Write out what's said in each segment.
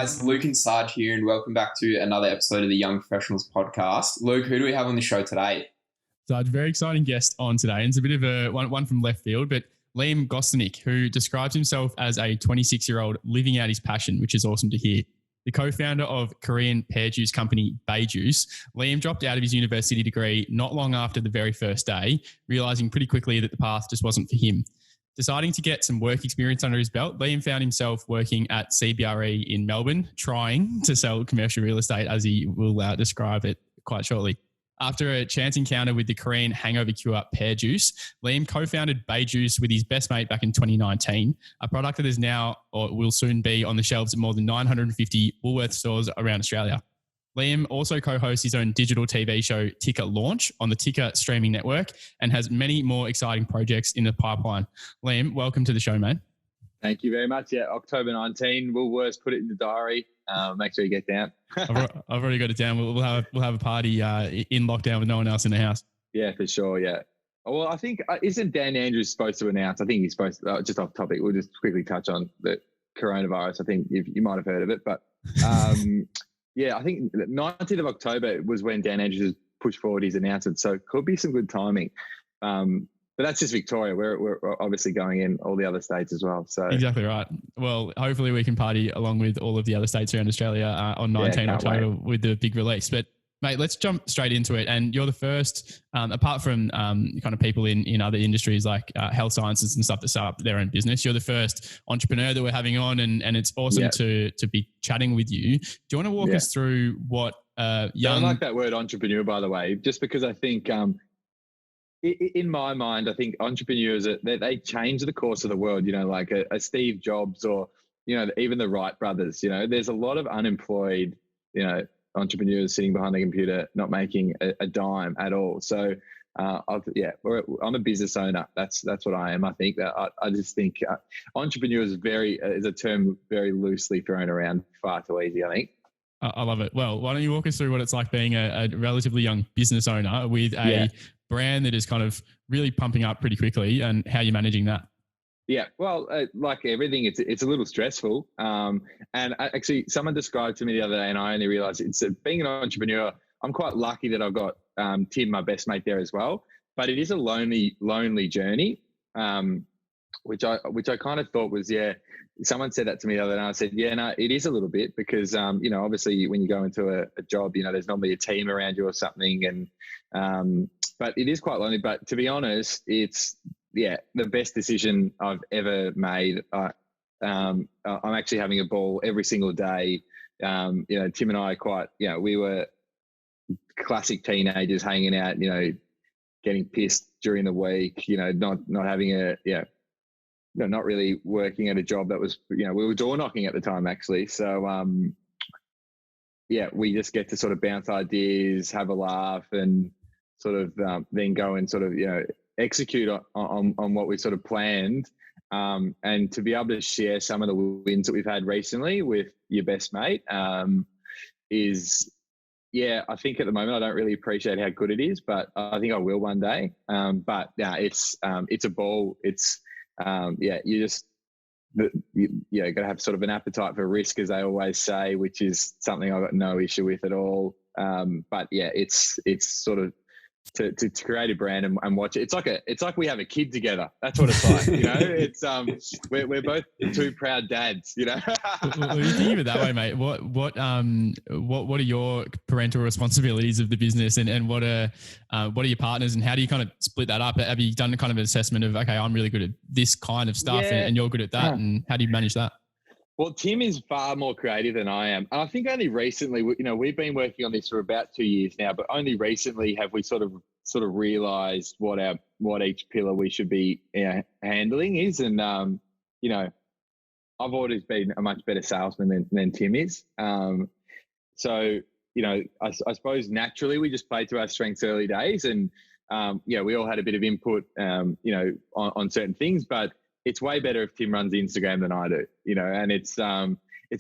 guys, Luke and Sarge here, and welcome back to another episode of the Young Professionals podcast. Luke, who do we have on the show today? Sarge, very exciting guest on today. And it's a bit of a one from left field, but Liam Gostencnik, who describes himself as a 26-year-old living out his passion, which is awesome to hear. The co-founder of Korean Bae Juice company Bae Juice, Liam dropped out of his university degree not long after the very first day, realizing pretty quickly that the path just wasn't for him. Deciding to get some work experience under his belt, Liam found himself working at CBRE in Melbourne, trying to sell commercial real estate, as he will describe it quite shortly. After a chance encounter with the Korean hangover cure Bae Juice, Liam co-founded Bae Juice with his best mate back in 2019, a product that is now or will soon be on the shelves at more than 950 Woolworths stores around Australia. Liam also co-hosts his own digital TV show, Ticker Launch, on the Ticker streaming network and has many more exciting projects in the pipeline. Liam, welcome to the show, mate. Thank you very much. Yeah, October 19, Woolworths, put it in the diary. Make sure you get down. I've already got it down. We'll have a party in lockdown with no one else in the house. Yeah, for sure. Yeah. Well, I think, isn't Dan Andrews supposed to announce? I think he's supposed to, just off topic, we'll just quickly touch on the coronavirus. I think you might have heard of it, but yeah, I think the 19th of October was when Dan Andrews has pushed forward his announcement. So could be some good timing. But that's just Victoria. We're obviously going in all the other states as well. So exactly right. Well, hopefully we can party along with all of the other states around Australia on 19 October with the big release. But mate, let's jump straight into it. And you're the first, apart from kind of people in other industries like health sciences and stuff that start up their own business, you're the first entrepreneur that we're having on, and it's awesome to be chatting with you. Do you want to walk us through what young... I like that word entrepreneur, by the way, just because I think... in my mind, I think entrepreneurs, they change the course of the world, like a Steve Jobs or, even the Wright brothers. There's a lot of unemployed, entrepreneurs sitting behind the computer, not making a dime at all. So, I'm a business owner. That's what I am. I think that I just think entrepreneur is a term very loosely thrown around, far too easy, I think. I love it. Well, why don't you walk us through what it's like being a relatively young business owner with a brand that is kind of really pumping up pretty quickly, and how you're managing that? Yeah, well, like everything, it's a little stressful. And actually, someone described to me the other day, and I only realized it's being an entrepreneur. I'm quite lucky that I've got Tim, my best mate, there as well. But it is a lonely journey, which I kind of thought was, someone said that to me the other day, and I said, no, it is a little bit because, obviously when you go into a job, there's normally a team around you or something. And, but it is quite lonely. But to be honest, it's, the best decision I've ever made. I'm actually having a ball every single day. Tim and I we were classic teenagers hanging out, getting pissed during the week, not having not really working at a job that was, we were door knocking at the time actually. So, we just get to sort of bounce ideas, have a laugh, and sort of then go and sort of, execute on what we sort of planned. And to be able to share some of the wins that we've had recently with your best mate is, I think at the moment I don't really appreciate how good it is, but I think I will one day. But it's a ball. It's, you just, you got to have sort of an appetite for risk, as they always say, which is something I've got no issue with at all. But it's sort of to create a brand and watch it. It's like we have a kid together. That's what it's like, it's, we're both two proud dads, Well, you think of it that way, mate. What are your parental responsibilities of the business, and what are your partners, and how do you kind of split that up? Have you done kind of an assessment of, okay, I'm really good at this kind of stuff and you're good at that, and how do you manage that? Well, Tim is far more creative than I am. And I think only recently, we've been working on this for about 2 years now, but only recently have we sort of realized what each pillar we should be handling is. And, I've always been a much better salesman than Tim is. So, I suppose naturally we just played to our strengths early days, and, we all had a bit of input, on certain things, but it's way better if Tim runs Instagram than I do, and it's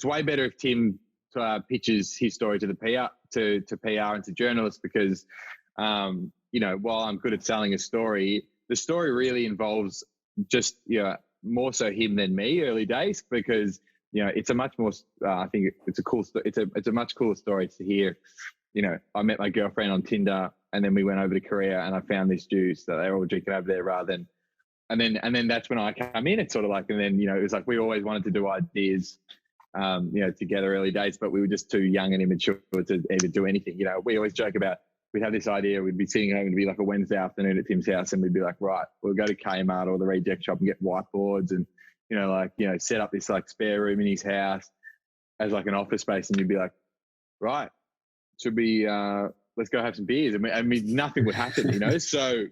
way better if Tim pitches his story to the PR, to PR and to journalists, because, while I'm good at selling a story, the story really involves just, more so him than me early days, because it's a much more, I think it's a cool, it's a much cooler story to hear. I met my girlfriend on Tinder, and then we went over to Korea, and I found this juice that they were all drinking over there rather than, and then that's when I come in. It's sort of like, and then, it was like, we always wanted to do ideas, together early days, but we were just too young and immature to even do anything. We always joke about, we'd have this idea, we'd be sitting home, it'd be like a Wednesday afternoon at Tim's house, and we'd be like, right, we'll go to Kmart or the reject shop and get whiteboards and, set up this like spare room in his house as like an office space. And you'd be like, right, should we, let's go have some beers. Nothing would happen, So,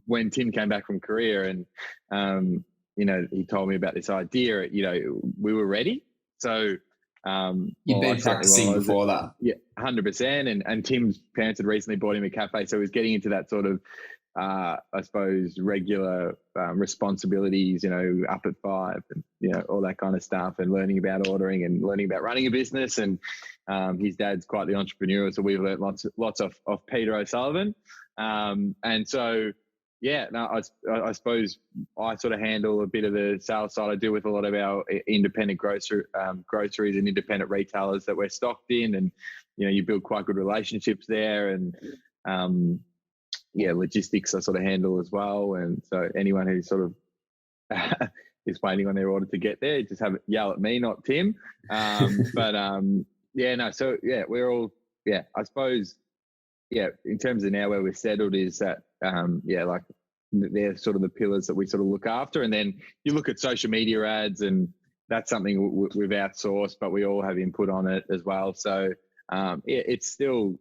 when Tim came back from Korea and, he told me about this idea, we were ready. So, you'd been practicing before that. Yeah, 100%. And Tim's parents had recently bought him a cafe. So he was getting into that sort of, I suppose, regular responsibilities, up at 5 and, all that kind of stuff, and learning about ordering and learning about running a business. And his dad's quite the entrepreneur. So we've learned lots of Peter O'Sullivan. And so, I suppose I sort of handle a bit of the sales side. I deal with a lot of our independent groceries and independent retailers that we're stocked in. And, you build quite good relationships there. And, logistics I sort of handle as well. And so anyone who sort of is waiting on their order to get there, just yell at me, not Tim. We're all, I suppose, in terms of now where we're settled is that, like they're sort of the pillars that we sort of look after. And then you look at social media ads, and that's something we've outsourced, but we all have input on it as well. So it's still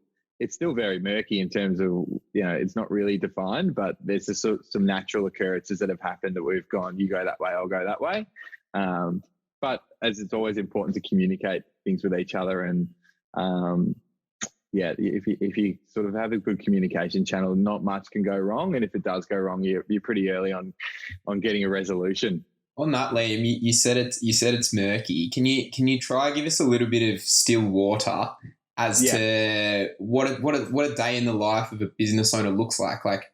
very murky in terms of, it's not really defined, but there's just some natural occurrences that have happened that we've gone, you go that way, I'll go that way. But as it's always important to communicate things with each other. And if you sort of have a good communication channel, not much can go wrong. And if it does go wrong, you're pretty early on getting a resolution. On that, Liam, you said it's murky. Can you try give us a little bit of still water as to what a day in the life of a business owner looks like? Like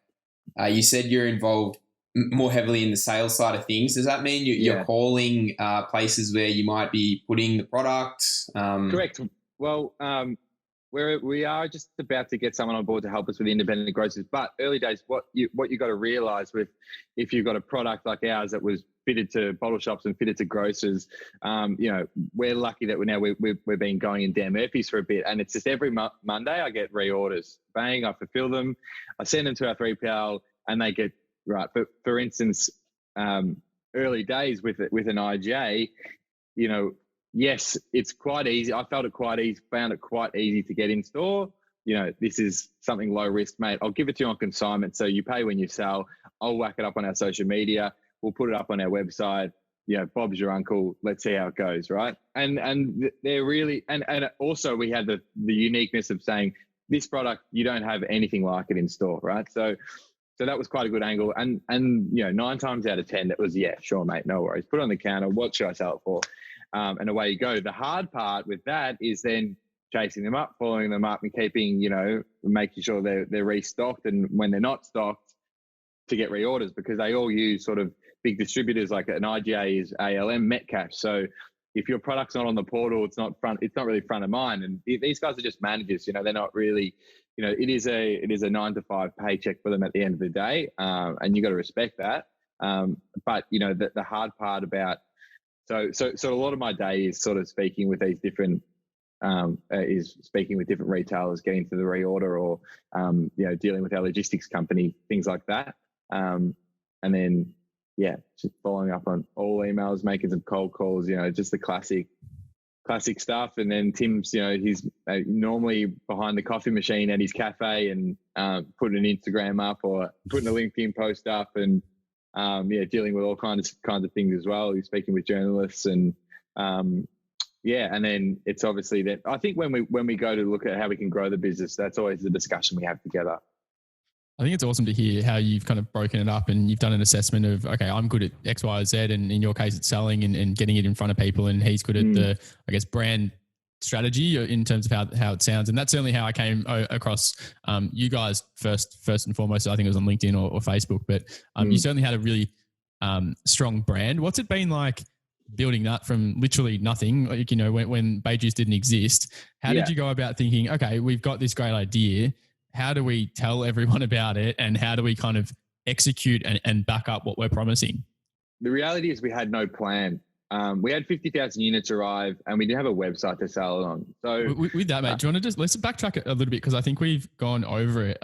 you said, you're involved more heavily in the sales side of things. Does that mean you're calling places where you might be putting the product? Correct. Well, we are just about to get someone on board to help us with independent grocers. But early days, what you got to realise with, if you've got a product like ours that was fitted to bottle shops and fitted to grocers, we're lucky that we've been going in Dan Murphy's for a bit, and it's just every Monday I get reorders. Bang, I fulfil them, I send them to our 3PL, and they get right. But for instance, early days with an IJ, yes, it's quite easy. I found it quite easy to get in store. This is something low risk, mate. I'll give it to you on consignment. So you pay when you sell. I'll whack it up on our social media. We'll put it up on our website. Bob's your uncle. Let's see how it goes, right? And they're really, and also we had the uniqueness of saying this product, you don't have anything like it in store, right? So that was quite a good angle. And 9 times out of 10, it was, yeah, sure, mate, no worries. Put it on the counter. What should I sell it for? And away you go. The hard part with that is then chasing them up, following them up, and keeping, making sure they're restocked, and when they're not stocked, to get reorders, because they all use sort of big distributors. Like an IGA is ALM Metcash. So if your product's not on the portal, it's not really front of mind. And these guys are just managers. They're not really. It is a 9 to 5 paycheck for them at the end of the day, and you got to respect that. But the hard part about so a lot of my day is sort of speaking with these different retailers, getting to the reorder, or dealing with our logistics company, things like that. And then just following up on all emails, making some cold calls, just the classic stuff. And then Tim's, he's normally behind the coffee machine at his cafe, and putting an Instagram up or putting a LinkedIn post up, and dealing with all kinds of things as well. He's speaking with journalists, and and then it's obviously that I think when we go to look at how we can grow the business, that's always the discussion we have together. I think it's awesome to hear how you've kind of broken it up, and you've done an assessment of, okay, I'm good at X, Y, Z, and in your case it's selling and getting it in front of people, and he's good at the, I guess, brand strategy in terms of how it sounds. And that's certainly how I came across you guys first and foremost. I think it was on LinkedIn or Facebook, but you certainly had a really strong brand. What's it been like building that from literally nothing? Like, when Bae Juice didn't exist, how did you go about thinking, okay, we've got this great idea. How do we tell everyone about it? And how do we kind of execute and back up what we're promising? The reality is we had no plan. We had 50,000 units arrive and we didn't have a website to sell it on. So with that, mate, do you want to let's backtrack a little bit? Because I think we've gone over it.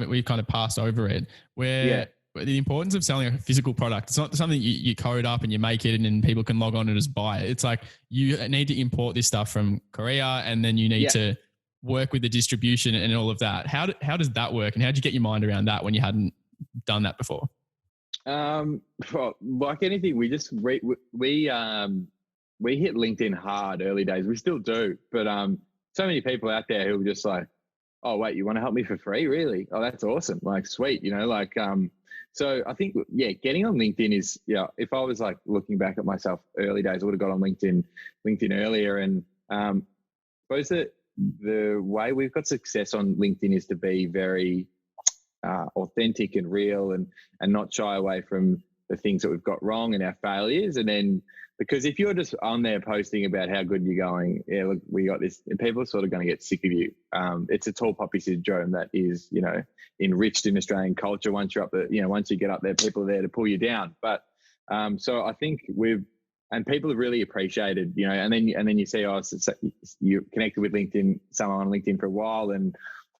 We've kind of passed over it where the importance of selling a physical product. It's not something you code up and you make it and then people can log on and just buy it. It's like you need to import this stuff from Korea and then you need to work with the distribution and all of that. How does that work? And how did you get your mind around that when you hadn't done that before? Well, like anything, we just we hit LinkedIn hard early days. We still do, but so many people out there who are just like, oh wait, you want to help me for free? Really? Oh, that's awesome. Like, sweet. So I think, getting on LinkedIn is, if I was like looking back at myself early days, I would have got on LinkedIn earlier. And I suppose that the way we've got success on LinkedIn is to be very authentic and real and not shy away from the things that we've got wrong and our failures. And then, because if you're just on there posting about how good you're going, look, we got this, and people are sort of going to get sick of you. It's a tall poppy syndrome that is, enriched in Australian culture. Once you're up there, once you get up there, people are there to pull you down. But so I think and people have really appreciated, and then you see, you connected with someone on LinkedIn for a while, and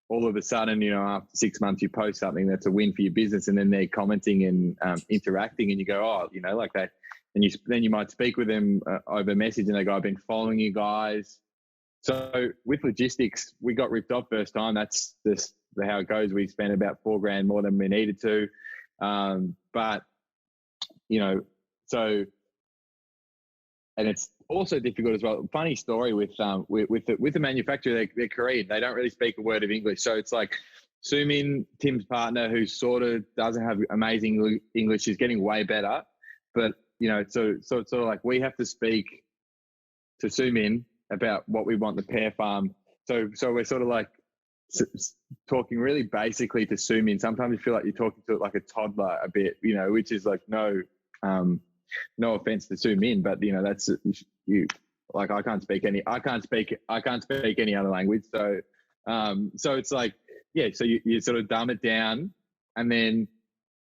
all of a sudden, after 6 months, you post something that's a win for your business, and then they're commenting and interacting, and you go, like that. And then you might speak with them over message, and they go, I've been following you guys. So with logistics, we got ripped off first time. That's just how it goes. We spent about $4,000 more than we needed to. But, and it's also difficult as well. Funny story with the manufacturer, they're Korean. They don't really speak a word of English. So it's like Sumin, Tim's partner, who sort of doesn't have amazing English, is getting way better. But, so it's sort of like we have to speak to Sumin about what we want the pear farm. So we're sort of like talking really basically to Sumin. Sometimes you feel like you're talking to like a toddler a bit, which is like no offense to Sumin, but that's you. Like I can't speak any other language. So it's like, so you sort of dumb it down, and then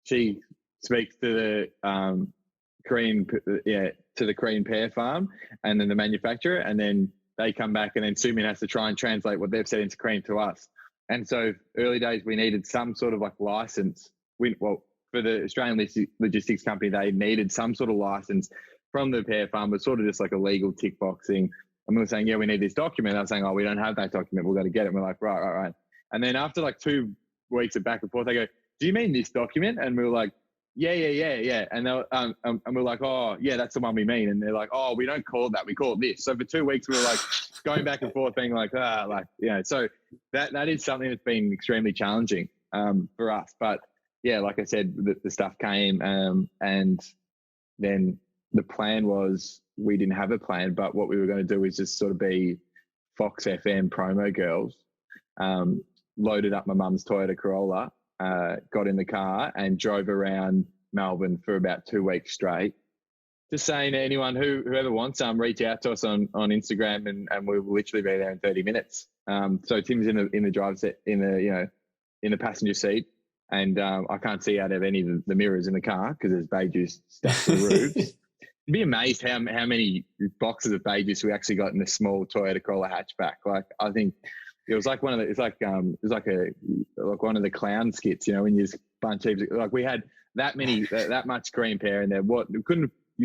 she speaks to the Korean pear farm, and then the manufacturer, and then they come back, and then Sumin has to try and translate what they've said into Korean to us. And so early days, we needed some sort of like license. For the Australian logistics company, they needed some sort of license from the pear farm, but sort of just like a legal tick boxing. And we were saying, we need this document. I was saying, we don't have that document. We've got to get it. And we're like, right. And then after like 2 weeks of back and forth, they go, do you mean this document? And we were like, yeah. And we're like, oh, yeah, that's the one we mean. And they're like, oh, we don't call it that. We call it this. So for 2 weeks, we were like going back and forth being like, so that is something that's been extremely challenging for us. But like I said, the stuff came, and then the plan was, we didn't have a plan, but what we were going to do is just sort of be Fox FM promo girls. Loaded up my mum's Toyota Corolla, got in the car and drove around Melbourne for about 2 weeks straight. Just saying to anyone whoever wants reach out to us on Instagram, and we'll literally be there in 30 minutes. So Tim's in the driver's seat, in the passenger seat, and I can't see out of any of the mirrors in the car because there's Bae Juice stuff to the roofs. You'd be amazed how many boxes of Bae Juice we actually got in a small Toyota Corolla hatchback. Like, I think it was like one of the clown skits, when you just bunch of, like, we had that much green pear in there. You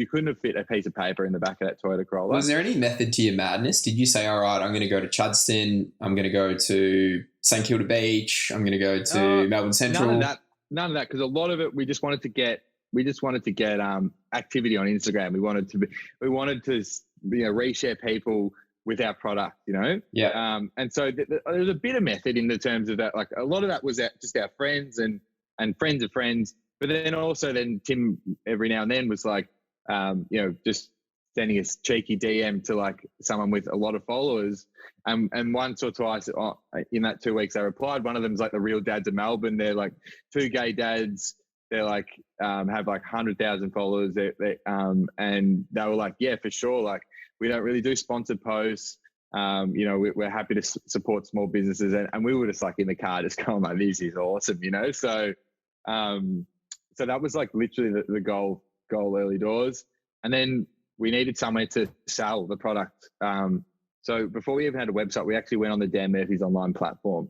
couldn't have fit a piece of paper in the back of that Toyota Corolla. Was there any method to your madness? Did you say, all right, I'm going to go to Chudston, I'm going to go to St Kilda Beach, I'm going to go to Melbourne Central? None of that, because a lot of it we just wanted to get activity on Instagram. We wanted to reshare people with our product, Yeah. And so there's a bit of method in the terms of that. Like, a lot of that was just our friends and friends of friends. But then Tim every now and then was like, just sending a cheeky DM to like someone with a lot of followers. And once or twice in that 2 weeks, they replied. One of them is like the Real Dads of Melbourne. They're like 2 gay dads they're like, have like 100,000 followers. And they were like, yeah, for sure. Like, we don't really do sponsored posts. We're happy to support small businesses. And we were just like in the car, just going like, this is awesome, So, so that was like literally the goal early doors. And then we needed somewhere to sell the product. So before we even had a website, we actually went on the Dan Murphy's online platform,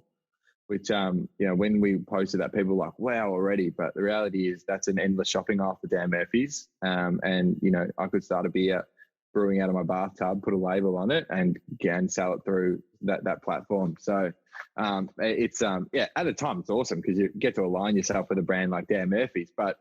which, when we posted that, people were like, wow, already. But the reality is that's an endless shopping aisle for Dan Murphy's. And, I could start a beer brewing out of my bathtub, put a label on it and sell it through that platform. So it's, at the time, it's awesome because you get to align yourself with a brand like Dan Murphy's. But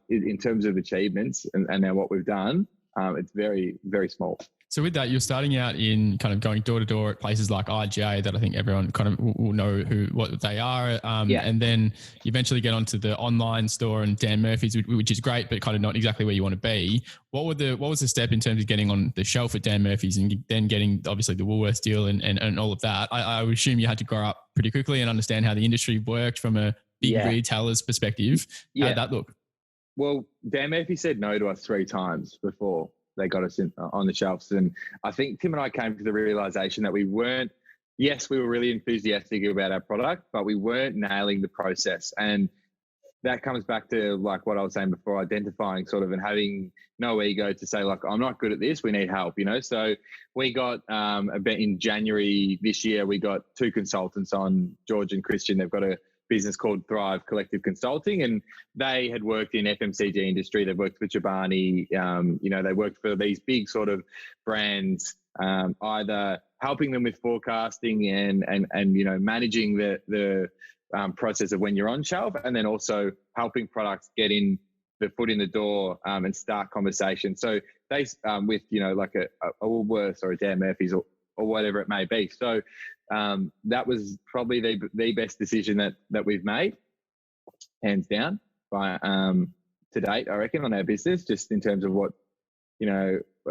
in terms of achievements and now what we've done, it's very, very small. So with that, you're starting out in kind of going door to door at places like IGA that I think everyone kind of will know what they are. And then you eventually get onto the online store and Dan Murphy's, which is great, but kind of not exactly where you want to be. What was the step in terms of getting on the shelf at Dan Murphy's and then getting obviously the Woolworths deal and all of that? I would assume you had to grow up pretty quickly and understand how the industry worked from a big retailer's perspective. How did that look? Well, Dan Murphy said no to us 3 times before they got us on the shelves. And I think Tim and I came to the realization that we were really enthusiastic about our product, but we weren't nailing the process. And that comes back to like what I was saying before, identifying sort of and having no ego to say like, I'm not good at this, we need help, So we got in January this year, we got 2 consultants on, George and Christian. They've got a business called Thrive Collective Consulting, and they had worked in FMCG industry. They worked for Chobani, they worked for these big sort of brands, either helping them with forecasting and managing the process of when you're on shelf, and then also helping products get in the foot in the door and start conversations. So they with like a Woolworths or a Dan Murphy's or whatever it may be. So that was probably the best decision that we've made, hands down, by to date, I reckon, on our business, just in terms of what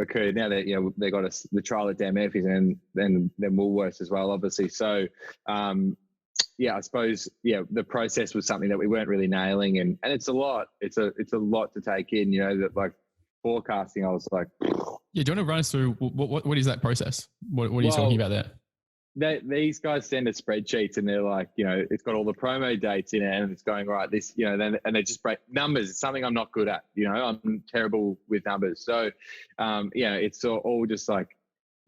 occurred. Now that they got us the trial at Dan Murphy's and then Woolworths as well, obviously. So I suppose the process was something that we weren't really nailing, and it's a lot. It's a lot to take in. That like forecasting, I was like, yeah. Do you want to run us through what is that process? What are you talking about there? These guys send us spreadsheets and they're like, it's got all the promo dates in it and it's going right. This, then and they just break numbers. It's something I'm not good at. I'm terrible with numbers. So, it's all just like,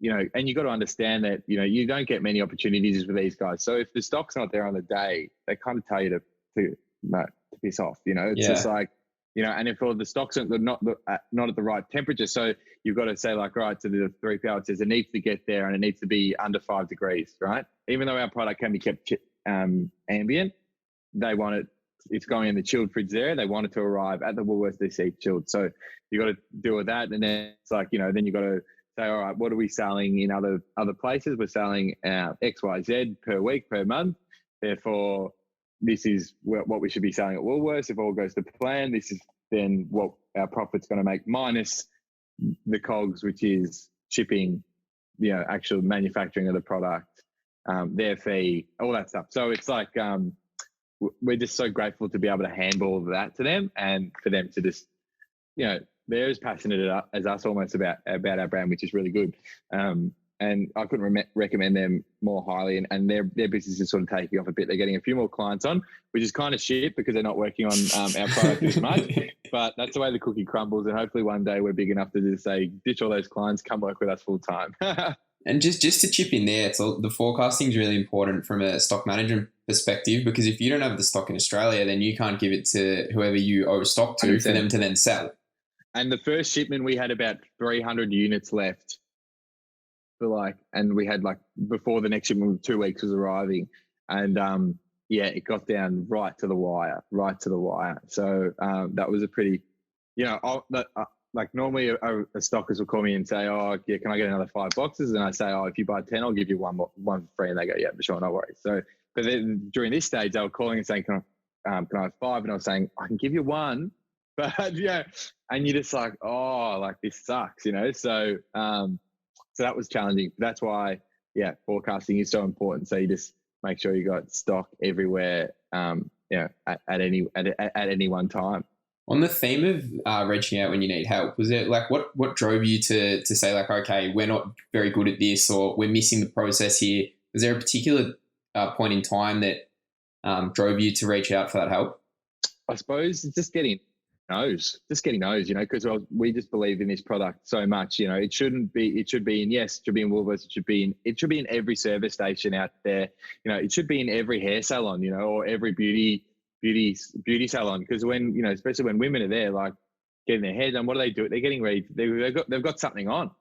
and you got to understand that you don't get many opportunities with these guys. So if the stock's not there on the day, they kind of tell you to piss off. It's just like. And if all the stocks are not at the right temperature, so you've got to say like, right, to the 3PL, it says it needs to get there and it needs to be under 5 degrees, right? Even though our product can be kept ambient, they want it. It's going in the chilled fridge there. They want it to arrive at the Woolworths DC chilled. So you got to deal with that, and then it's like then you got to say, all right, what are we selling in other places? We're selling XYZ per week, per month. Therefore, this is what we should be selling at Woolworths. If all goes to plan, this is then what our profit's going to make, minus the COGS, which is shipping, actual manufacturing of the product, their fee, all that stuff. So it's like we're just so grateful to be able to handle all of that to them, and for them to just, they're as passionate as us almost about our brand, which is really good. And I couldn't recommend them more highly. And their business is sort of taking off a bit. They're getting a few more clients on, which is kind of shit because they're not working on our product as much. But that's the way the cookie crumbles. And hopefully one day we're big enough to just say, ditch all those clients, come work with us full time. And just to chip in there, the forecasting is really important from a stock management perspective, because if you don't have the stock in Australia, then you can't give it to whoever you owe stock to 100%. For them to then sell. And the first shipment, we had about 300 units left. And we had before the next shipment, 2 weeks was arriving, and it got down right to the wire. So that was a pretty, normally a stockist will call me and say, oh yeah, can I get another 5 boxes? And I say, oh, if you buy 10, I'll give you one for free. And they go, yeah, for sure, no worries. So, but then during this stage, they were calling and saying, can I have 5? And I was saying, I can give you 1, but and you're just like, oh, this sucks, So. So that was challenging. That's why, forecasting is so important. So you just make sure you got stock everywhere, at any one time. On the theme of reaching out when you need help, was it like what drove you to say like, okay, we're not very good at this, or we're missing the process here? Was there a particular point in time that drove you to reach out for that help? I suppose it's just getting no's, because we just believe in this product so much. It should be in Woolworths, it should be in every service station out there. It should be in every hair salon, or every beauty salon, because especially when women are there, like getting their hair done, what do they do? They're getting ready. They've got something on.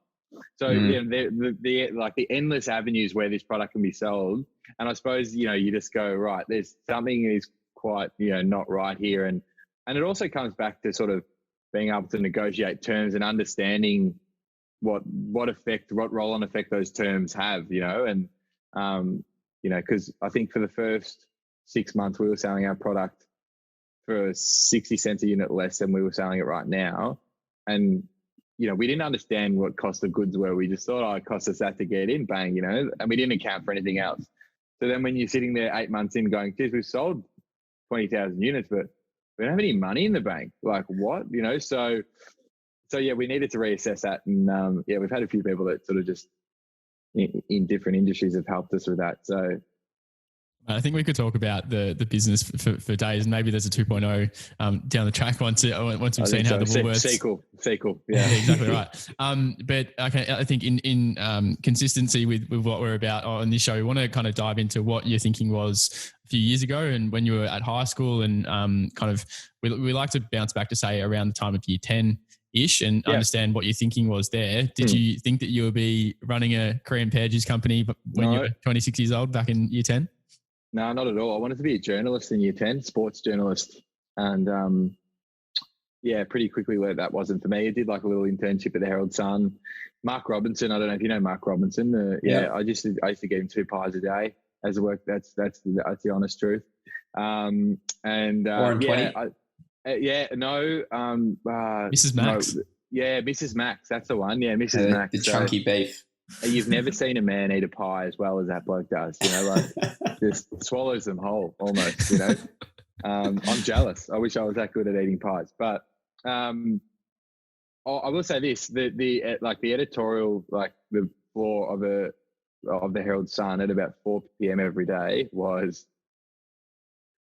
So the endless avenues where this product can be sold. And I suppose, you just go, right, there's something is quite, not right here. And it also comes back to sort of being able to negotiate terms and understanding what role and effect those terms have, and, because I think for the first 6 months we were selling our product for 60 cents a unit less than we were selling it right now. And, we didn't understand what cost of goods were. We just thought, it cost us that to get in, bang, and we didn't account for anything else. So then when you're sitting there 8 months in going, geez, we've sold 20,000 units, but we don't have any money in the bank. Like what, So yeah, we needed to reassess that. And we've had a few people that sort of just in different industries have helped us with that. So I think we could talk about the business for days. Maybe there's a 2.0 down the track once we've seen how the Woolworths sequel. Yeah, exactly right. But I think in consistency with what we're about on this show, we want to kind of dive into what your thinking was a few years ago and when you were at high school, and we like to bounce back to say around the time of year 10-ish and understand what your thinking was there. Did you think that you would be running a Korean pear juice company when you were 26 years old back in year 10? No, not at all. I wanted to be a journalist in year 10, sports journalist. And pretty quickly learned that wasn't for me. I did like a little internship at the Herald Sun. Mark Robinson, I don't know if you know Mark Robinson. I used to get him 2 pies a day as a work. That's the honest truth. Warren 20? Mrs. Max. Mrs. Max. That's the one. Yeah, Mrs. Max. The chunky beef. You've never seen a man eat a pie as well as that bloke does, just swallows them whole almost, I'm jealous. I wish I was that good at eating pies. But I will say this, the editorial, like the floor of the Herald Sun at about 4 p.m. every day was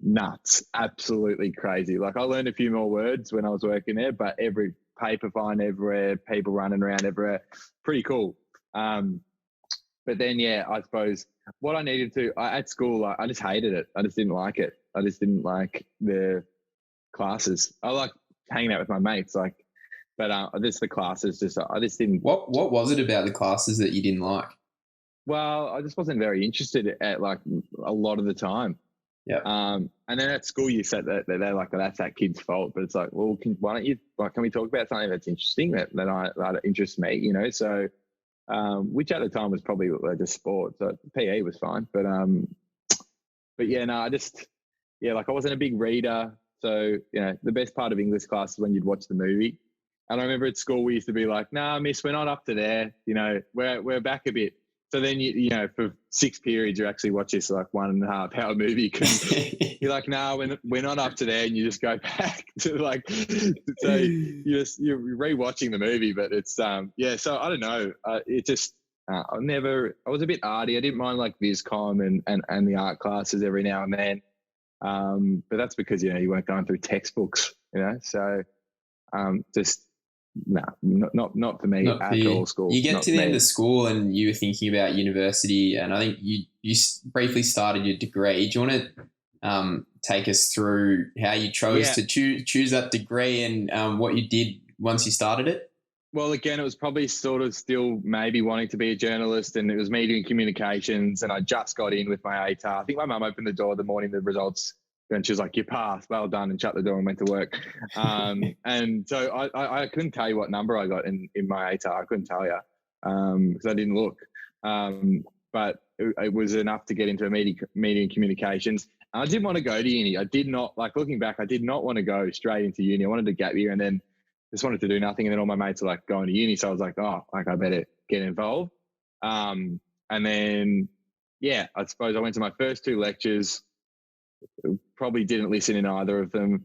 nuts, absolutely crazy. Like I learned a few more words when I was working there, but every paper flying everywhere, people running around everywhere, pretty cool. But then, I suppose what I needed to, at school, I just hated it. I just didn't like it. I just didn't like the classes. I like hanging out with my mates, but just the classes, I just didn't. What was it about the classes that you didn't like? Well, I just wasn't very interested at like a lot of the time. Yeah. And then at school, you said that they're like, that's that kid's fault. But it's like, well, can we talk about something that's interesting that interests me? So. Which at the time was probably just sport. So PE was fine. But I wasn't a big reader. So, the best part of English class is when you'd watch the movie. And I remember at school, we used to be like, nah, miss, we're not up to there. We're back a bit. So then, for 6 periods, you actually watch this like 1.5 hour movie because you're like, nah, we're not up to there. And you just go back to so you're rewatching the movie, but it's, so I don't know. It just, I was a bit arty. I didn't mind like VisCom and the art classes every now and then. But that's because, you weren't going through textbooks, so just, no, not for me not at all. School. You get not to the end of school and you were thinking about university, and I think you briefly started your degree. Do you want to take us through how you chose to choose that degree and what you did once you started it? Well, again, it was probably sort of still maybe wanting to be a journalist, and it was media and communications, and I just got in with my ATAR. I think my mum opened the door the morning the results, and she was like, you passed, well done, and shut the door and went to work. And so I couldn't tell you what number I got in my ATAR. I couldn't tell you because I didn't look. But it was enough to get into media and communications. And I didn't want to go to uni. I did not, looking back, I did not want to go straight into uni. I wanted to gap year and then just wanted to do nothing. And then all my mates were like going to uni. So I was like, I better get involved. And then, I suppose I went to my first 2 lectures, probably didn't listen in either of them.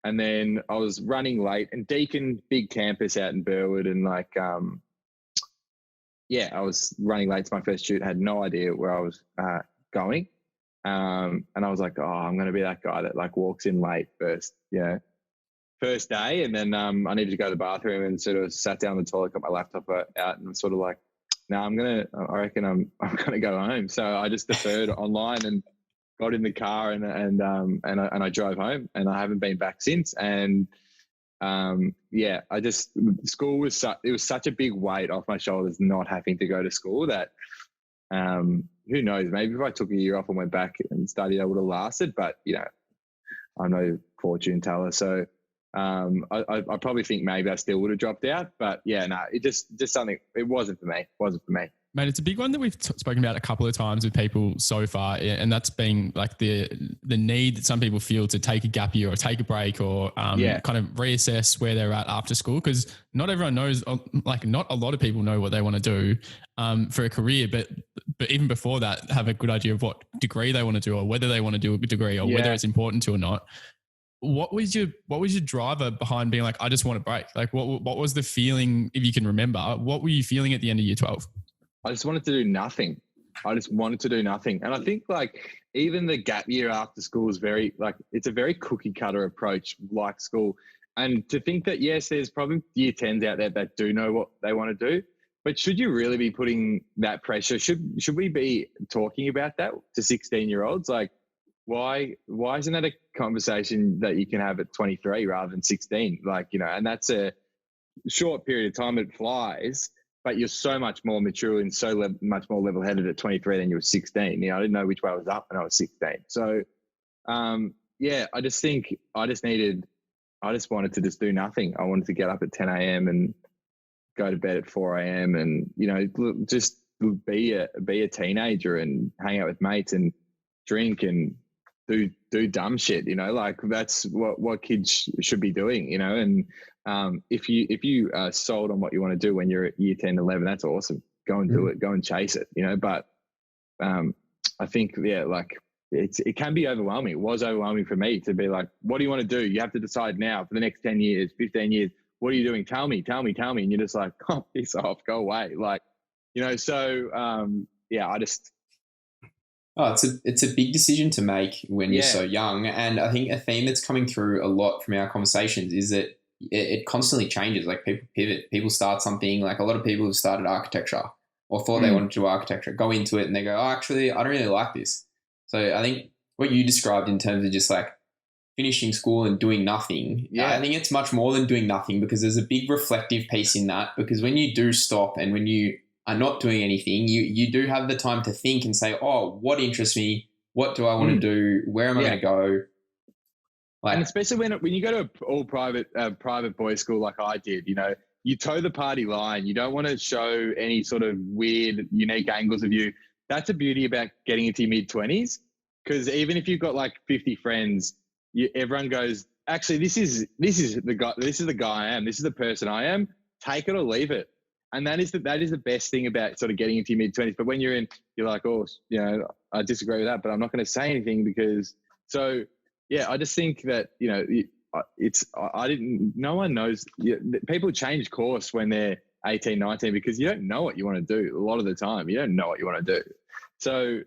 And then I was running late, and Deakin, big campus out in Burwood, and like, I was running late to my first shoot, had no idea where I was going. And I was like, I'm going to be that guy that like walks in late first day. And then I needed to go to the bathroom and sort of sat down on the toilet, got my laptop out, and sort of like, no, I reckon I'm going to go home. So I just deferred online and got in the car and I drove home, and I haven't been back since. And school was it was such a big weight off my shoulders not having to go to school that who knows, maybe if I took a year off and went back and studied, I would have lasted. But I'm no fortune teller, so I probably think maybe I still would have dropped out. But it just something, it wasn't for me. Mate, it's a big one that we've spoken about a couple of times with people so far, and that's being like the need that some people feel to take a gap year or take a break or kind of reassess where they're at after school, because not everyone knows, like not a lot of people know what they want to do for a career, but even before that have a good idea of what degree they want to do or whether they want to do a degree or whether it's important to or not. What was your driver behind being like, I just want a break? Like what was the feeling, if you can remember, what were you feeling at the end of year 12? I just wanted to do nothing. And I think like even the gap year after school is very like, it's a very cookie cutter approach like school. And to think that, yes, there's probably year 10s out there that do know what they want to do, but should you really be putting that pressure? Should we be talking about that to 16-year-olds? Like why isn't that a conversation that you can have at 23 rather than 16? Like, and that's a short period of time, it flies. But you're so much more mature and so much more level-headed at 23 than you were 16. I didn't know which way I was up when I was 16. So, I just think I just wanted to just do nothing. I wanted to get up at 10 a.m. and go to bed at 4 a.m. and, just be a teenager and hang out with mates and drink and do dumb shit, like that's what kids should be doing, and if you are sold on what you want to do when you're at year 10, 11, that's awesome. Go and do it, go and chase it, but I think, like it can be overwhelming. It was overwhelming for me to be like, what do you want to do? You have to decide now for the next 10 years, 15 years. What are you doing? Tell me. And you're just like, oh, piss off, go away. Like, so I just, it's a big decision to make when you're so young. And I think a theme that's coming through a lot from our conversations is that it constantly changes. Like people pivot, people start something. Like a lot of people have started architecture or thought they wanted to do architecture, go into it and they go, oh, actually, I don't really like this. So I think what you described in terms of just like finishing school and doing nothing, I think it's much more than doing nothing, because there's a big reflective piece in that. Because when you do stop and when you are not doing anything, you do have the time to think and say, oh, what interests me? What do I want to do? Where am I going to go? Like, and especially when you go to an all private boys school like I did, you toe the party line. You don't want to show any sort of weird, unique angles of you. That's the beauty about getting into your mid-20s, because even if you've got like 50 friends, everyone goes, actually, this is the guy I am. This is the person I am. Take it or leave it. And that is the best thing about sort of getting into your mid-20s. But when you're like, oh, I disagree with that, but I'm not going to say anything because I just think that, no one knows. People change course when they're 18, 19, because you don't know what you want to do a lot of the time. You don't know what you want to do. So,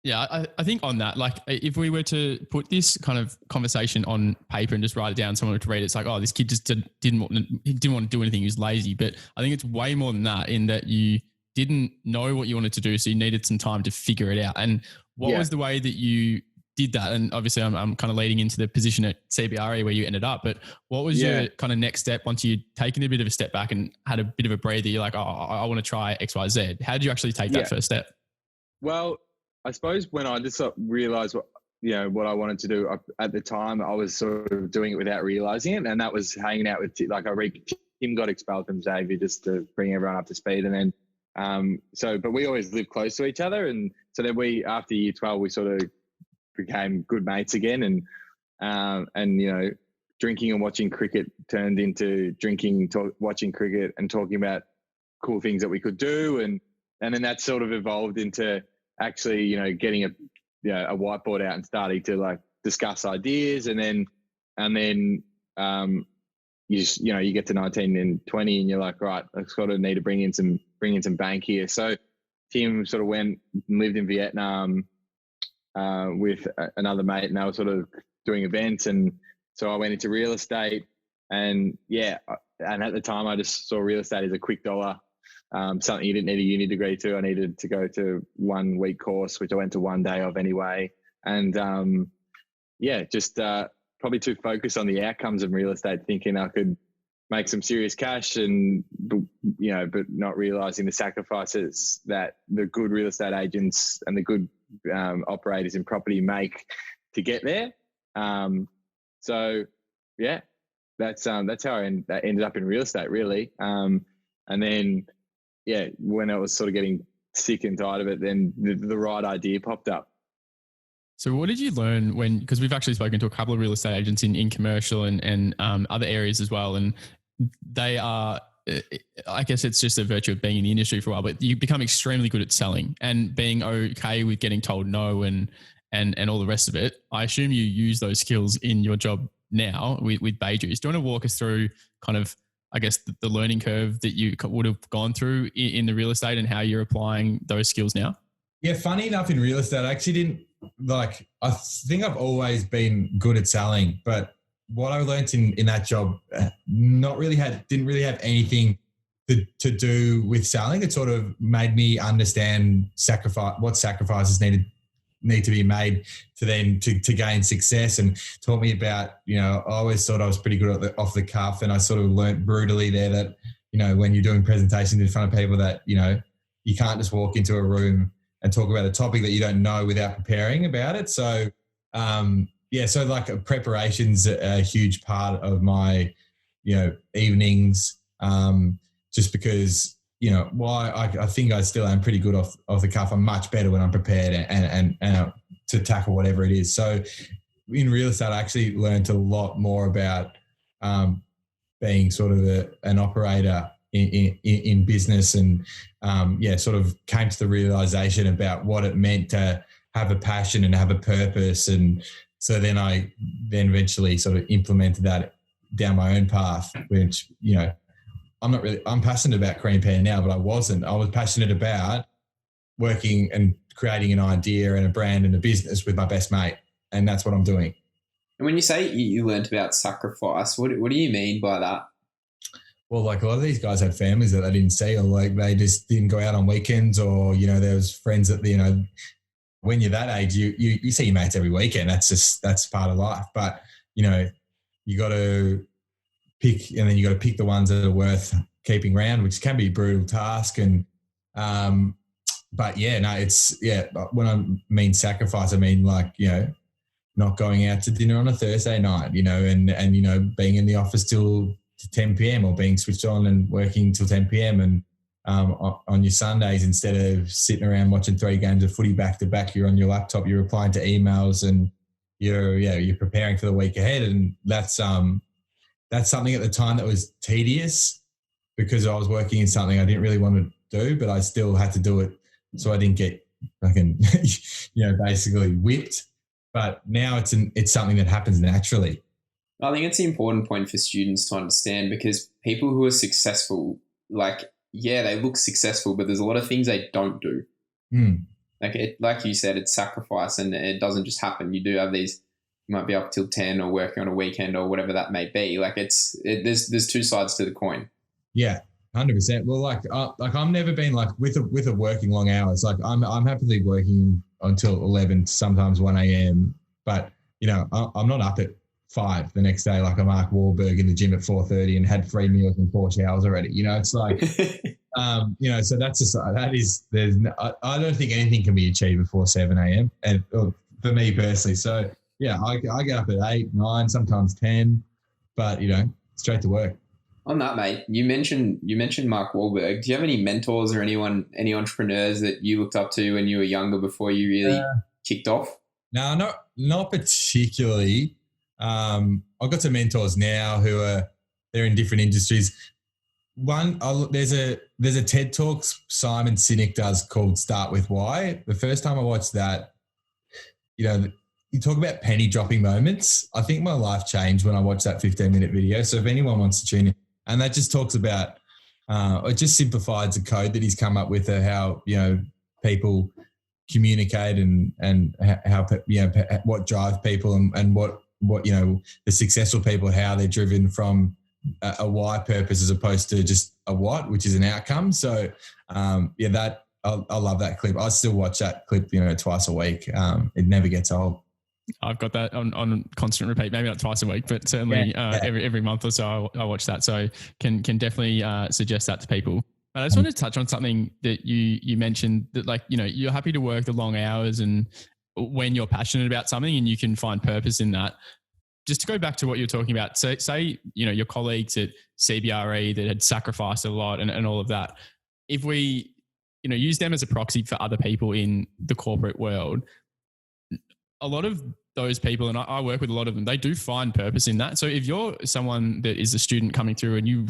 I think on that, like if we were to put this kind of conversation on paper and just write it down, someone to read it, it's like, oh, this kid just didn't want to do anything. He was lazy. But I think it's way more than that, in that you didn't know what you wanted to do. So you needed some time to figure it out. And what was the way that you did that? And obviously I'm kind of leading into the position at CBRE where you ended up, but what was your kind of next step once you'd taken a bit of a step back and had a bit of a breather? You're like, oh, I want to try X, Y, Z. How did you actually take that first step? Well, I suppose when I just realized what I wanted to do at the time, I was sort of doing it without realizing it. And that was hanging out with, Tim got expelled from Xavier just to bring everyone up to speed. And then, but we always lived close to each other. And so then after year 12, we sort of became good mates again. And drinking and watching cricket turned into watching cricket and talking about cool things that we could do. And then that sort of evolved into actually, getting a whiteboard out and starting to like discuss ideas, and then you just, you get to 19 and 20 and you're like, right, I sort of need to bring in some bank here. So Tim sort of went and lived in Vietnam with another mate, and they were sort of doing events. And so I went into real estate, and at the time I just saw real estate as a quick dollar, something you didn't need a uni degree to. I needed to go to 1 week course, which I went to 1 day of anyway. And just probably too focused on the outcomes of real estate, thinking I could make some serious cash, and but not realizing the sacrifices that the good real estate agents and the good operators in property make to get there. That's how I ended up in real estate, really. And then when I was sort of getting sick and tired of it, then the right idea popped up. So what did you learn because we've actually spoken to a couple of real estate agents in commercial and other areas as well. And they are, I guess it's just a virtue of being in the industry for a while, but you become extremely good at selling and being okay with getting told no and all the rest of it. I assume you use those skills in your job now with Bae Juice. Do you want to walk us through kind of, I guess, the learning curve that you would have gone through in the real estate and how you're applying those skills now? Yeah, funny enough, in real estate, I actually didn't I think I've always been good at selling, but what I learned in that job didn't really have anything to do with selling. It sort of made me understand what sacrifices need to be made to gain success, and taught me about, I always thought I was pretty good off the cuff, and I sort of learnt brutally there that, when you're doing presentations in front of people that, you can't just walk into a room and talk about a topic that you don't know without preparing about it. So, so preparation's a huge part of my, evenings, just because, I think I still am pretty good off the cuff. I'm much better when I'm prepared and to tackle whatever it is. So in real estate, I actually learned a lot more about being sort of an operator in business, and sort of came to the realization about what it meant to have a passion and have a purpose. And so then I eventually sort of implemented that down my own path, which, I'm passionate about cream pan now, but I was passionate about working and creating an idea and a brand and a business with my best mate. And that's what I'm doing. And when you say you learned about sacrifice, what do you mean by that? Well, like a lot of these guys had families that they didn't see, or like they just didn't go out on weekends, or, there was friends that, when you're that age, you see your mates every weekend. That's part of life. But, you got to pick, and then you got to pick the ones that are worth keeping around, which can be a brutal task. And, but yeah, no, when I mean sacrifice, I mean not going out to dinner on a Thursday night, and being in the office till 10 p.m. or being switched on and working till 10 p.m. and on your Sundays, instead of sitting around watching 3 games of footy back to back, you're on your laptop, you're replying to emails, and you're preparing for the week ahead. And that's something at the time that was tedious, because I was working in something I didn't really want to do, but I still had to do it so I didn't get fucking basically whipped. But now it's something that happens naturally. I think it's an important point for students to understand, because people who are successful, they look successful, but there's a lot of things they don't do. Like you said, it's sacrifice, and it doesn't just happen. You do have these, you might be up till 10 or working on a weekend or whatever that may be. There's two sides to the coin. Yeah, 100%. Well, I'm never been with a working long hours. I'm happily working until 11, sometimes 1 a.m. But I'm not up at 5 the next day like a Mark Wahlberg in the gym at 4:30 and had 3 meals and 4 showers already. It's like, so that's just I don't think anything can be achieved before 7 a.m. and for me personally. So yeah, I get up at 8, 9, sometimes 10, but straight to work. On that, mate, you mentioned Mark Wahlberg. Do you have any mentors or any entrepreneurs that you looked up to when you were younger before you really kicked off? No, not particularly. I've got some mentors now they're in different industries. One, there's a TED Talk Simon Sinek does called Start With Why. The first time I watched that, you talk about penny dropping moments. I think my life changed when I watched that 15-minute video. So if anyone wants to tune in, and that just talks about, it just simplifies the code that he's come up with, how, people communicate and how, what drives people and what, the successful people, how they're driven from a why purpose as opposed to just a what, which is an outcome. So that I love that clip. I still watch that clip, twice a week. It never gets old. I've got that on constant repeat, maybe not twice a week, but certainly every month or so I watch that. So can definitely suggest that to people. But I just wanted to touch on something that you mentioned, that you're happy to work the long hours and when you're passionate about something and you can find purpose in that. Just to go back to what you're talking about, so say, your colleagues at CBRE that had sacrificed a lot and all of that. If we, use them as a proxy for other people in the corporate world, a lot of those people, and I work with a lot of them, they do find purpose in that. So if you're someone that is a student coming through and you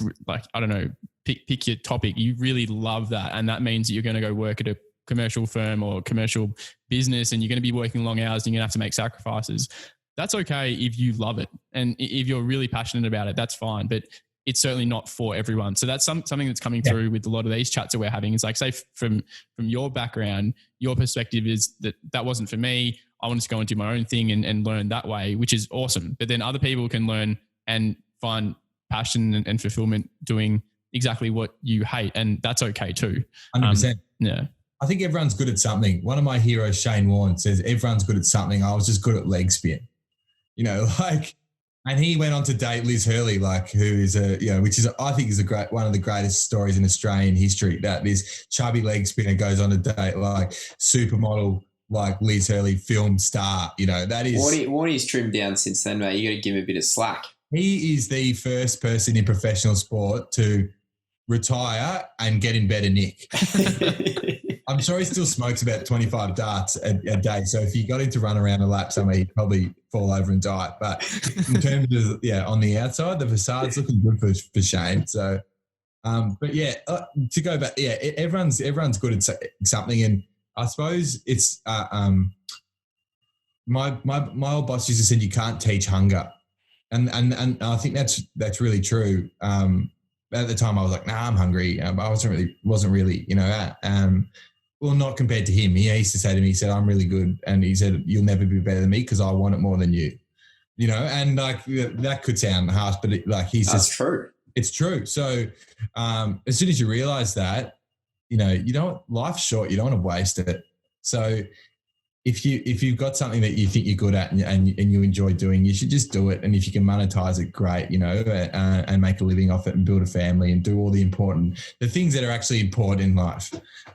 pick your topic, you really love that. And that means that you're going to go work at a commercial firm or commercial business and you're going to be working long hours and you're going to have to make sacrifices. That's okay if you love it. And if you're really passionate about it, that's fine. But it's certainly not for everyone. So that's something that's coming through with a lot of these chats that we're having. Is say from your background, your perspective is that wasn't for me. I want to go and do my own thing and learn that way, which is awesome. But then other people can learn and find passion and fulfillment doing exactly what you hate. And that's okay too. 100%. Yeah. I think everyone's good at something. One of my heroes, Shane Warne, says everyone's good at something. I was just good at leg spin. And he went on to date Liz Hurley, who is which is, I think, is one of the greatest stories in Australian history, that this chubby leg spinner goes on to date supermodel, Liz Hurley, film star. That is. Warnie's trimmed down since then, mate. You got to give him a bit of slack. He is the first person in professional sport to retire and get in better nick. I'm sure he still smokes about 25 darts a day. So if he got him to run around a lap somewhere, he'd probably fall over and die. But in terms of, on the outside, the facade's looking good for Shane. So, to go back, everyone's good at something. And I suppose it's, my old boss used to say you can't teach hunger. And I think that's really true. At the time I was like, nah, I'm hungry. I wasn't really, well, not compared to him. He used to say to me, he said, I'm really good. And he said, you'll never be better than me because I want it more than you, and that could sound harsh, but he's That's just true. It's true. So as soon as you realize that, life's short, you don't want to waste it. So if you've got something that you think you're good at and you enjoy doing, you should just do it. And if you can monetize it, great, and make a living off it and build a family and do all the things that are actually important in life,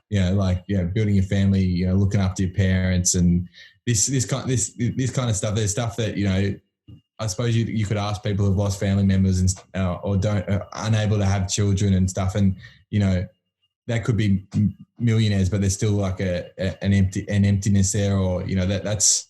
building a family, looking after your parents and this kind of stuff. There's stuff that, I suppose you could ask people who've lost family members and or unable to have children and stuff. And, that could be millionaires, but there's still an emptiness there, or that's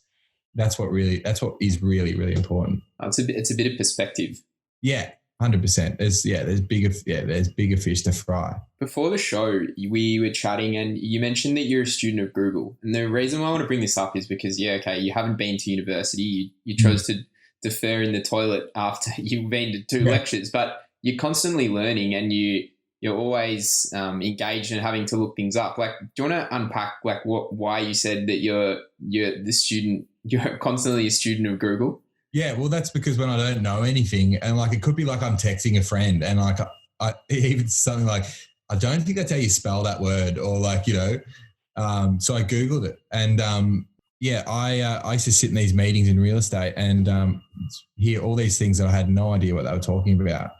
what is really, really important. It's a bit of perspective. Yeah, 100%. There's bigger fish to fry. Before the show, we were chatting, and you mentioned that you're a student of Google, and the reason why I want to bring this up is because you haven't been to university. You chose to defer in the toilet after you've been to two lectures, but you're constantly learning, and you're always engaged in having to look things up. Do you want to unpack why you said that you're constantly a student of Google? Yeah, well, that's because when I don't know anything, and it could be I'm texting a friend, and I even something I don't think that's how you spell that word, or so I Googled it, and I used to sit in these meetings in real estate and hear all these things that I had no idea what they were talking about,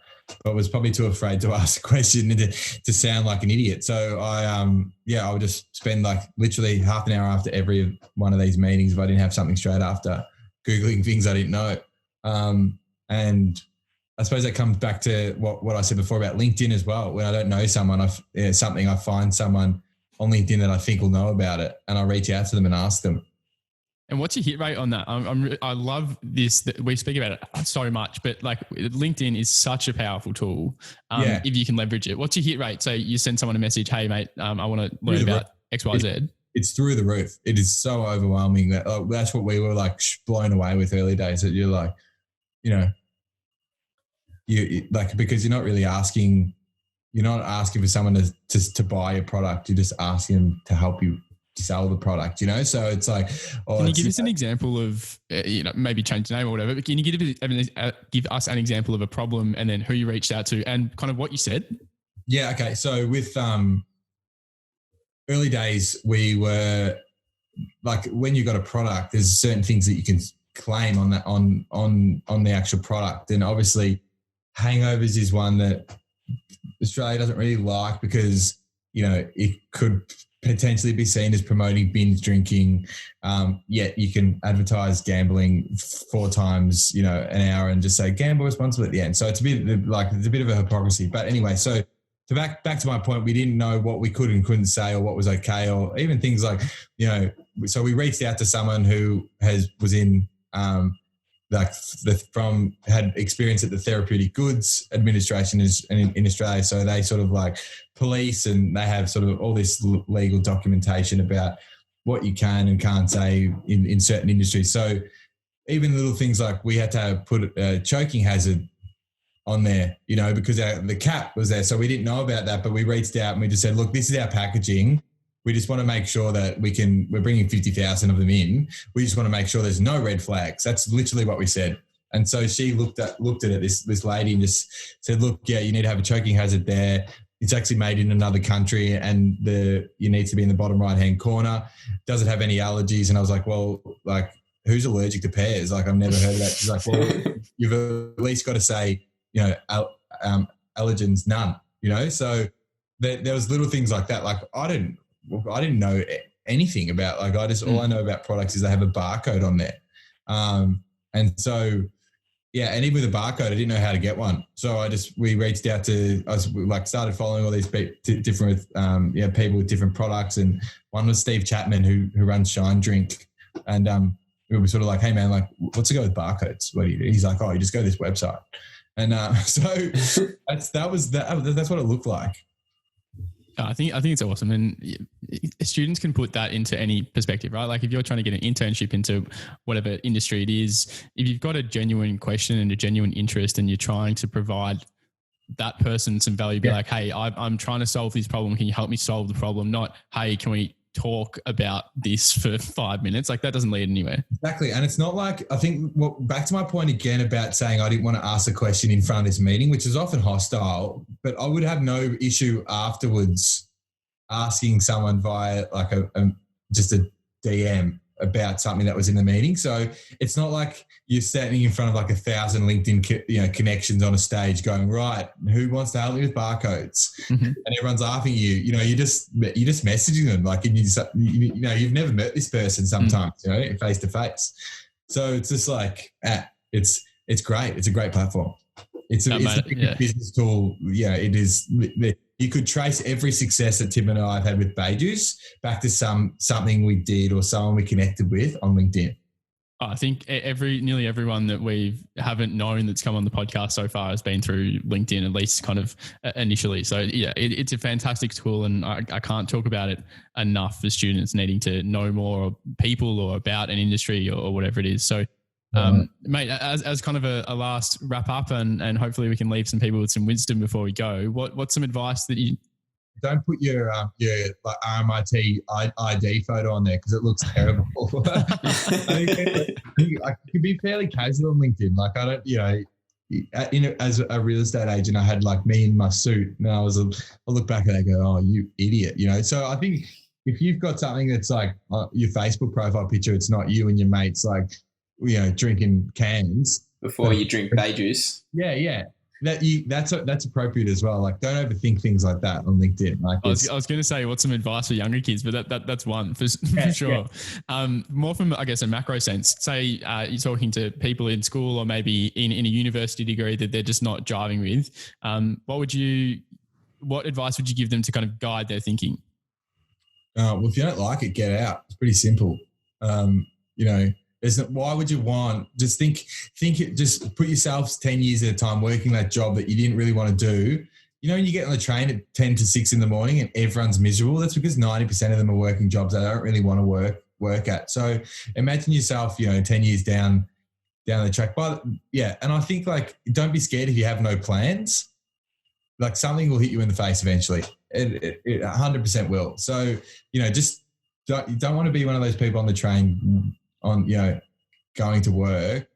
but was probably too afraid to ask a question and to sound like an idiot. So I would just spend literally half an hour after every one of these meetings, if I didn't have something straight after, Googling things I didn't know. And I suppose that comes back to what I said before about LinkedIn as well. When I don't know someone, I find someone on LinkedIn that I think will know about it, and I reach out to them and ask them. And what's your hit rate on that? I love this. We speak about it so much, but LinkedIn is such a powerful tool if you can leverage it. What's your hit rate? So you send someone a message, hey mate, I want to learn about X, Y, Z. it's through the roof. It is so overwhelming that that's what we were like blown away with early days, that you're like, you know, you like, because you're not really asking, you're not asking for someone to buy a product. You're just asking them to help you sell the product, you know? So it's like, can you give us an example of, maybe change the name or whatever, but can you give us an example of a problem and then who you reached out to and kind of what you said? Yeah. Okay. So with early days, we were like, when you got a product, there's certain things that you can claim on that, on the actual product. And obviously hangovers is one that Australia doesn't really like, because, you know, it could potentially be seen as promoting binge drinking. Yet you can advertise gambling 4 times, you know, an hour and just say gamble responsibly at the end. So it's a bit like, it's a bit of a hypocrisy. But anyway, so to back to my point, we didn't know what we could and couldn't say, or what was okay, or even things like, you know, so we reached out to someone who was in had experience at the Therapeutic Goods Administration in Australia. So they sort of like police, and they have sort of all this legal documentation about what you can and can't say in certain industries. So even little things like, we had to put a choking hazard on there, you know, because the cap was there. So we didn't know about that, but we reached out and we just said, look, this is our packaging. We just want to make sure that we're bringing 50,000 of them in. We just want to make sure there's no red flags. That's literally what we said. And so she looked at it, this lady, and just said, look, yeah, you need to have a choking hazard there. It's actually made in another country, and you need to be in the bottom right-hand corner. Does it have any allergies? And I was like, well, like, who's allergic to pears? Like, I've never heard of that. She's like, well, you've at least got to say, you know, allergens, none, you know? So there was little things like that. Like, I didn't know anything about, like, all I know about products is they have a barcode on there. And so, yeah, and even with a barcode, I didn't know how to get one. So we reached out started following all these different people with different products. And one was Steve Chapman, who runs Shine Drink. And we were sort of like, hey man, like, what's the go with barcodes? What do you do? He's like, oh, you just go to this website. And so that's what it looked like. I think it's awesome, and students can put that into any perspective, right? Like, if you're trying to get an internship into whatever industry it is, if you've got a genuine question and a genuine interest, and you're trying to provide that person some value, be like, hey, I'm trying to solve this problem. Can you help me solve the problem? Not, hey, can we talk about this for 5 minutes? Like, that doesn't lead anywhere. Exactly. And it's not like, I think, back to my point again about saying I didn't want to ask a question in front of this meeting, which is often hostile, but I would have no issue afterwards asking someone via like just a DM about something that was in the meeting. So it's not like you're standing in front of like 1,000 LinkedIn connections on a stage going, right, who wants to help me with barcodes? Mm-hmm. And everyone's laughing at you. You know, you're just messaging them, like, and you've never met this person sometimes, you know, face to face. So it's just like, it's great. It's a great platform. It's a business tool. Yeah, it is. You could trace every success that Tim and I have had with Bae Juice back to something we did or someone we connected with on LinkedIn. I think nearly everyone that we haven't known that's come on the podcast so far has been through LinkedIn, at least kind of initially. So yeah, it's a fantastic tool, and I can't talk about it enough for students needing to know more people or about an industry or whatever it is. So mate, as kind of a last wrap up, and hopefully we can leave some people with some wisdom before we go. What's some advice that you... Don't put your like RMIT ID photo on there because it looks terrible. I can be fairly casual on LinkedIn. Like, I don't, you know, as a real estate agent, I had like me in my suit, and I look back and I go, oh, you idiot, you know. So I think if you've got something that's like your Facebook profile picture, it's not you and your mates, like, you know, drinking cans before you drink Bae Juice. Yeah. That's appropriate as well. Like, don't overthink things like that on LinkedIn. Like, I was going to say, what's some advice for younger kids, but that's one for sure. Yeah. More from, I guess, a macro sense. Say you're talking to people in school or maybe in a university degree that they're just not jiving with. What advice would you give them to kind of guide their thinking? Well, if you don't like it, get out. It's pretty simple. You know. Why would you want? Just think it. Just put yourself 10 years at a time working that job that you didn't really want to do, you know, when you get on the train at 10 to 6 in the morning and everyone's miserable, that's because 90% of them are working jobs they don't really want to work at. So imagine yourself, you know, 10 years down the track. But yeah, and I think like, don't be scared if you have no plans. Like something will hit you in the face eventually. It 100% will. So, you know, just you don't want to be one of those people on the train you know, going to work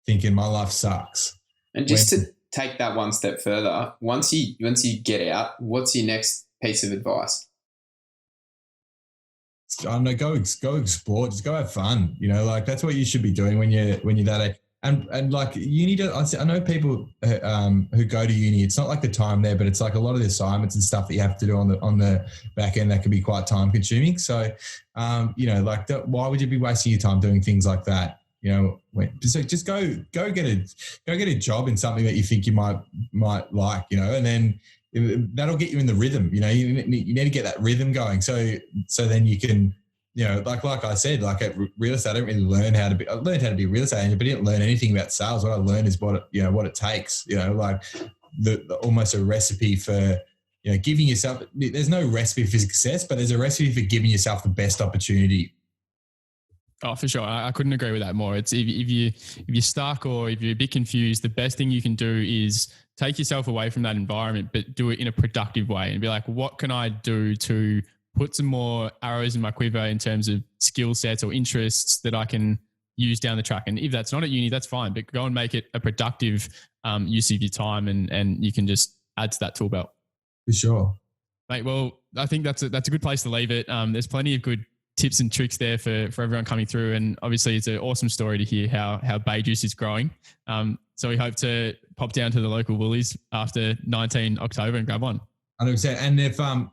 thinking my life sucks. And just to take that one step further, once you get out, what's your next piece of advice? I don't know, go explore, just go have fun. You know, like that's what you should be doing when you're that age. And like uni, I know people who go to uni. It's not like the time there, but it's like a lot of the assignments and stuff that you have to do on the back end that can be quite time consuming. So, you know, like why would you be wasting your time doing things like that? You know, so just go get a job in something that you think you might like, you know, and then that'll get you in the rhythm. You know, you need to get that rhythm going. So then you can, you know, like I said, like at real estate, I didn't really learn I learned how to be a real estate agent, but I didn't learn anything about sales. What I learned is what it takes, you know, like the almost a recipe for, you know, giving yourself, there's no recipe for success, but there's a recipe for giving yourself the best opportunity. Oh, for sure. I couldn't agree with that more. It's if you're stuck or if you're a bit confused, the best thing you can do is take yourself away from that environment, but do it in a productive way and be like, what can I do to put some more arrows in my quiver in terms of skill sets or interests that I can use down the track? And if that's not at uni, that's fine, but go and make it a productive use of your time and you can just add to that tool belt. For sure. Mate, well, I think that's a good place to leave it. There's plenty of good tips and tricks there for everyone coming through. And obviously it's an awesome story to hear how Bae Juice is growing. So we hope to pop down to the local Woolies after 19 October and grab one. 100%. And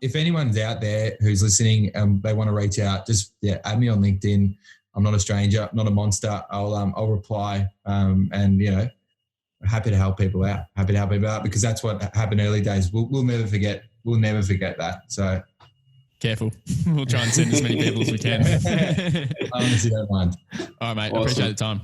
if anyone's out there who's listening, they want to reach out, just add me on LinkedIn. I'm not a stranger, not a monster. I'll reply. And you know, happy to help people out. Because that's what happened early days. We'll never forget. We'll never forget that. So careful. We'll try and send as many people as we can. I honestly don't mind. All right, mate. Awesome. I appreciate the time.